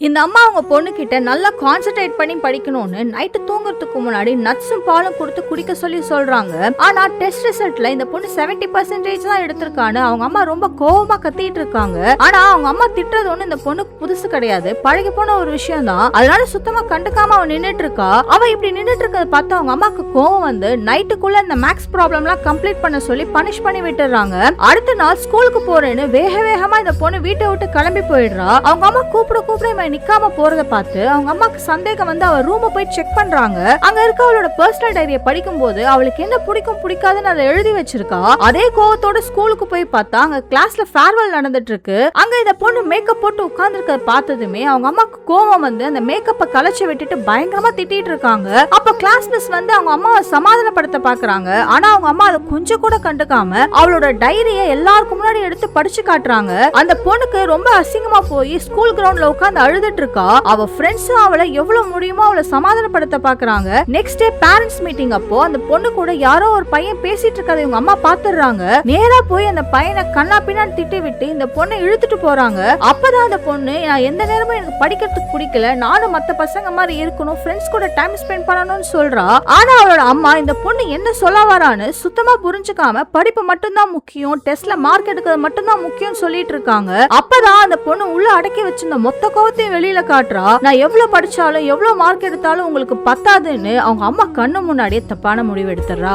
இந்த அம்மா அவங்க பொண்ணு கிட்ட நல்லா கான்சென்ட்ரேட் பண்ணி படிக்கணும்னு நைட்டு தூங்குறதுக்கு முன்னாடி நட்ஸும் பாலும் கொடுத்து குடிக்க சொல்லி சொல்றாங்க. ஆனா டெஸ்ட் ரிசல்ட்ல இந்த பொண்ணு 70% தான் எடுத்திருக்கான்னு அவங்க அம்மா ரொம்ப கோவமா கத்திட்டு இருக்காங்க. ஆனா அவங்க அம்மா திட்டுறது ஒண்ணு இந்த பொண்ணுக்கு புதுசு கிடையாது, பழகி போன ஒரு விஷயம் தான். அதனால சுத்தமா கண்டுக்காம அவ நின்னுட்டு இருக்கா. அவ இப்படி நின்னுட்டு இருக்கத பார்த்து அவங்க அம்மாக்கு கோவம் வந்து நைட்டுக்குள்ள இந்த மேக்ஸ் ப்ராப்ளம்லாம் கம்ப்ளீட் பண்ண சொல்லி பனிஷ் பண்ணி விட்டுறாங்க. அடுத்த நாள் ஸ்கூலுக்கு போறேன்னு வேக வேகமா இந்த பொண்ணு வீட்டை விட்டு கிளம்பி போயிடுறா. அவங்க அம்மா கூப்பிட நிக்காம போறத பார்த்து அவங்க அம்மாக்கு சந்தேகம் வந்து அவ ரூம போய் செக் பண்றாங்க. அங்க இருக்க அவளோட பர்சனல் டைரியை படிக்கும் போது அவளுக்கு என்ன பிடிக்கும் பிடிக்காதுன்னு அதை எழுதி வச்சிருக்கா. அதே கோவத்தோட ஸ்கூலுக்கு போய் பார்த்தா அங்க கிளாஸ்ல ஃபேர்வெல் நடந்துட்டு இருக்கு. அங்க இந்த பொண்ணு மேக்கப் போட்டு உட்கார்ந்து இருக்க பார்த்ததுமே அவங்க அம்மாக்கு கோவம் வந்து அந்த மேக்கப்பை கலைச்சு விட்டுட்டு பயங்கரமா திட்டிட்டு இருக்காங்க. அப்ப கிளாஸ் மிஸ் வந்து அவங்க அம்மாவை சமாதானப்படுத்த பாக்குறாங்க. ஆனா அவங்க அம்மா அதை கொஞ்சம் கூட கண்டுக்காம அவளோட டைரியை எல்லாருக்கும் முன்னாடி எடுத்து படிச்சு காட்டுறாங்க. அந்த பொண்ணுக்கு ரொம்ப அசிங்கமா போய் ஸ்கூல் கிரவுண்ட்ல உட்கார்ந்து அழுதுட்டு இருக்கா. அவ ஃப்ரெண்ட்ஸ் அவளை எவ்வளவு முடியுமோ அவளை சமாதானப்படுத்த பாக்குறாங்க. நெக்ஸ்ட் டே பேரண்ட்ஸ் மீட்டிங் அப்போ அந்த பொண்ணு கூட யாரோ ஒரு பையன் பேசிட்டு இருக்கதை இவங்க அம்மா பாத்துறாங்க. நேரா போய் அந்த பையனை கண்ணா பின்னான்னு திட்டி விட்டு இந்த பொண்ணை இழுத்துட்டு போறாங்க. அப்பதான் அந்த பொண்ணு, நான் எந்த நேரமும் எனக்கு படிக்கிறதுக்கு பிடிக்கல, நானும் மத்த பசங்க மாதிரி இருக்கணும், ஃப்ரெண்ட்ஸ் கூட டைம் ஸ்பெண்ட் பண்ணணும்னு சொல்றா. ஆனா அவளோட அம்மா இந்த பொண்ணு என்ன சொல்ல வரான்னு சுத்தமா புரிஞ்சுக்காம படிப்பு மட்டும்தான் முக்கியம், டெஸ்ட்ல மார்க் எடுக்கிறது மட்டும்தான் முக்கியம் சொல்லிட்டு இருக்காங்க. அப்பதான் அந்த பொண்ணு உள்ள அடக்கி வச்சிருந்த மொத்த கோவத்தையும் வெளியில காட்டுறா. நான் எவ்வளவு படிச்சாலும் எவ்வளவு மார்க் எடுத்தாலும் உங்களுக்கு பத்தாதுன்னு அவங்க அம்மா கண்ணு முன்னாடியே தப்பான முடிவு எடுத்துறா.